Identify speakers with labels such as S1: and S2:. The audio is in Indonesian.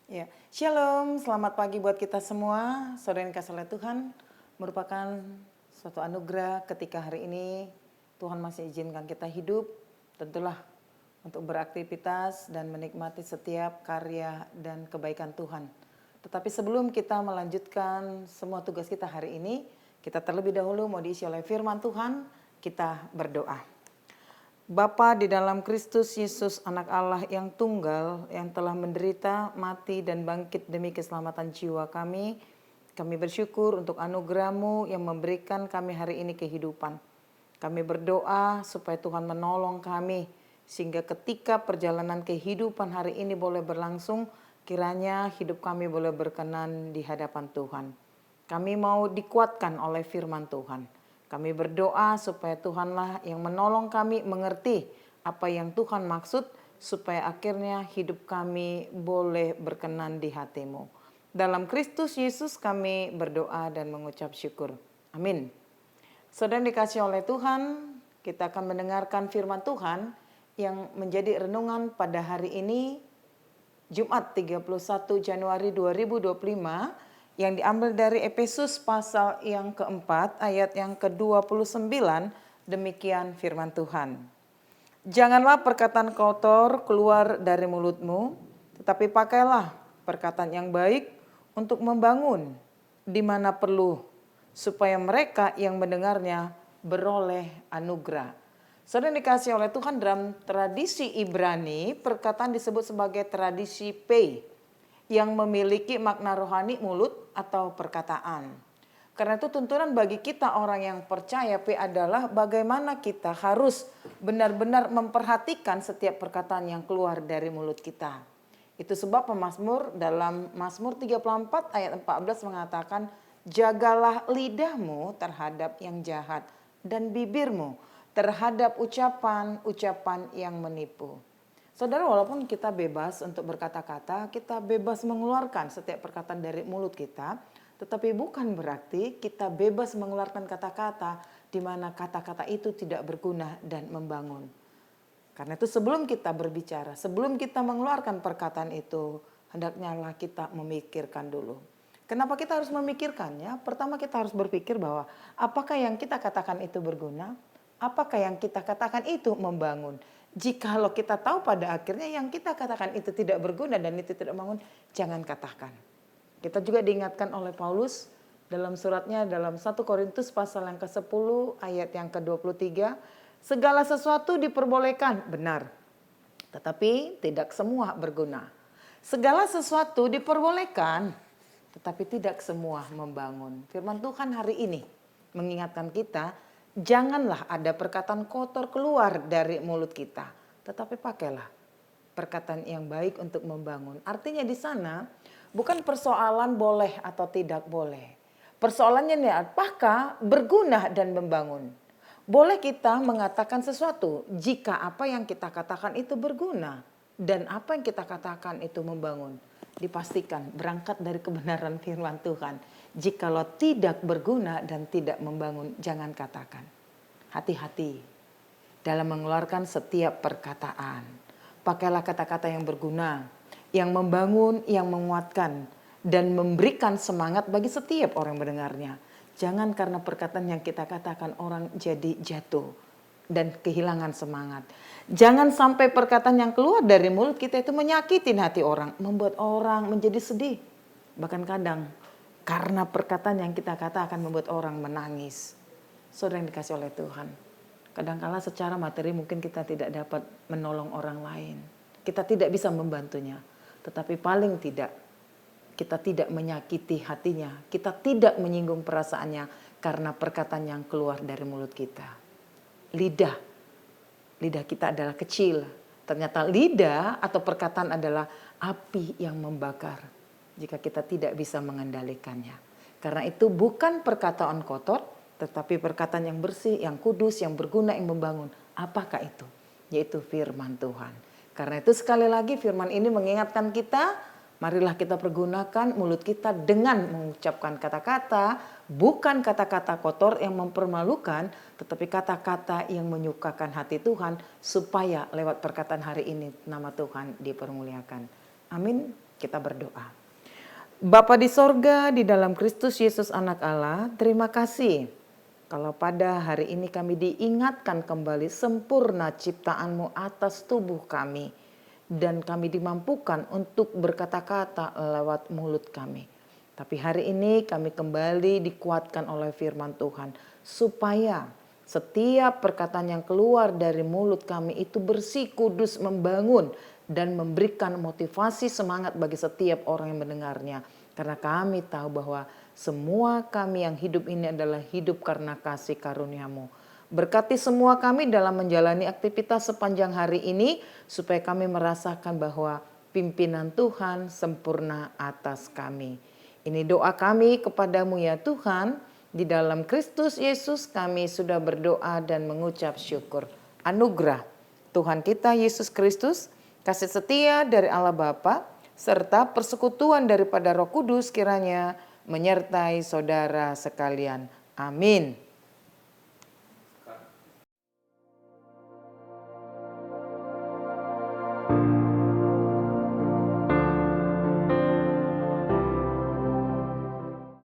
S1: Ya, Shalom, selamat pagi buat kita semua. Saudara yang dikasihi oleh Tuhan, merupakan suatu anugerah ketika hari ini Tuhan masih izinkan kita hidup, tentulah untuk beraktivitas dan menikmati setiap karya dan kebaikan Tuhan. Tetapi sebelum kita melanjutkan semua tugas kita hari ini, kita terlebih dahulu mau diisi oleh firman Tuhan, kita berdoa. Bapa di dalam Kristus Yesus anak Allah yang tunggal, yang telah menderita, mati dan bangkit demi keselamatan jiwa kami bersyukur untuk anugerah-Mu yang memberikan kami hari ini kehidupan. Kami berdoa supaya Tuhan menolong kami, sehingga ketika perjalanan kehidupan hari ini boleh berlangsung, kiranya hidup kami boleh berkenan di hadapan Tuhan. Kami mau dikuatkan oleh firman Tuhan. Kami berdoa supaya Tuhanlah yang menolong kami mengerti apa yang Tuhan maksud, supaya akhirnya hidup kami boleh berkenan di hati-Mu. Dalam Kristus Yesus kami berdoa dan mengucap syukur. Amin. Saudara dikasihi oleh Tuhan, kita akan mendengarkan firman Tuhan yang menjadi renungan pada hari ini, Jumat 31 Januari 2025, yang diambil dari Efesus pasal yang keempat ayat yang ke-29, demikian firman Tuhan. Janganlah perkataan kotor keluar dari mulutmu, tetapi pakailah perkataan yang baik untuk membangun di mana perlu, supaya mereka yang mendengarnya beroleh anugerah. Saudara dikasihi oleh Tuhan, dalam tradisi Ibrani, perkataan disebut sebagai tradisi P, yang memiliki makna rohani mulut atau perkataan. Karena itu tuntunan bagi kita orang yang percaya P adalah bagaimana kita harus benar-benar memperhatikan setiap perkataan yang keluar dari mulut kita. Itu sebab pemazmur dalam Mazmur 34 ayat 14 mengatakan, jagalah lidahmu terhadap yang jahat dan bibirmu terhadap ucapan-ucapan yang menipu. Saudara, walaupun kita bebas untuk berkata-kata, kita bebas mengeluarkan setiap perkataan dari mulut kita, tetapi bukan berarti kita bebas mengeluarkan kata-kata di mana kata-kata itu tidak berguna dan membangun. Karena itu sebelum kita berbicara, sebelum kita mengeluarkan perkataan itu, hendaknya kita memikirkan dulu. Kenapa kita harus memikirkannya? Pertama, kita harus berpikir bahwa apakah yang kita katakan itu berguna? Apakah yang kita katakan itu membangun? Jikalau kita tahu pada akhirnya yang kita katakan itu tidak berguna dan itu tidak membangun, jangan katakan. Kita juga diingatkan oleh Paulus dalam suratnya dalam 1 Korintus pasal yang ke-10 ayat yang ke-23, segala sesuatu diperbolehkan, benar, tetapi tidak semua berguna. Segala sesuatu diperbolehkan, tetapi tidak semua membangun. Firman Tuhan hari ini mengingatkan kita, janganlah ada perkataan kotor keluar dari mulut kita, tetapi pakailah perkataan yang baik untuk membangun. Artinya di sana bukan persoalan boleh atau tidak boleh. Persoalannya nih, apakah berguna dan membangun. Boleh kita mengatakan sesuatu jika apa yang kita katakan itu berguna dan apa yang kita katakan itu membangun. Dipastikan berangkat dari kebenaran firman Tuhan. Jikalau tidak berguna dan tidak membangun, jangan katakan. Hati-hati dalam mengeluarkan setiap perkataan. Pakailah kata-kata yang berguna, yang membangun, yang menguatkan, dan memberikan semangat bagi setiap orang mendengarnya. Jangan karena perkataan yang kita katakan orang jadi jatuh dan kehilangan semangat. Jangan sampai perkataan yang keluar dari mulut kita itu menyakitin hati orang, membuat orang menjadi sedih. Bahkan kadang karena perkataan yang kita katakan membuat orang menangis. Saudara yang dikasih oleh Tuhan, kadangkala secara materi mungkin kita tidak dapat menolong orang lain. Kita tidak bisa membantunya, tetapi paling tidak kita tidak menyakiti hatinya, kita tidak menyinggung perasaannya karena perkataan yang keluar dari mulut kita. Lidah kita adalah kecil. Ternyata lidah atau perkataan adalah api yang membakar jika kita tidak bisa mengendalikannya. Karena itu bukan perkataan kotor, tetapi perkataan yang bersih, yang kudus, yang berguna, yang membangun. Apakah itu? Yaitu firman Tuhan. Karena itu sekali lagi firman ini mengingatkan kita Marilah kita pergunakan mulut kita dengan mengucapkan kata-kata, bukan kata-kata kotor yang mempermalukan, tetapi kata-kata yang menyukakan hati Tuhan, supaya lewat perkataan hari ini nama Tuhan dipermuliakan. Amin. Kita berdoa. Bapa di sorga, di dalam Kristus Yesus Anak Allah, terima kasih kalau pada hari ini kami diingatkan kembali sempurna ciptaan-Mu atas tubuh kami. Dan kami dimampukan untuk berkata-kata lewat mulut kami. Tapi hari ini kami kembali dikuatkan oleh firman Tuhan. Supaya setiap perkataan yang keluar dari mulut kami itu bersih, kudus, membangun. Dan memberikan motivasi semangat bagi setiap orang yang mendengarnya. Karena kami tahu bahwa semua kami yang hidup ini adalah hidup karena kasih karunia-Mu. Berkati semua kami dalam menjalani aktivitas sepanjang hari ini, supaya kami merasakan bahwa pimpinan Tuhan sempurna atas kami. Ini doa kami kepadamu ya Tuhan, di dalam Kristus Yesus kami sudah berdoa dan mengucap syukur. Anugerah Tuhan kita Yesus Kristus, kasih setia dari Allah Bapa, serta persekutuan daripada Roh Kudus kiranya menyertai saudara sekalian. Amin.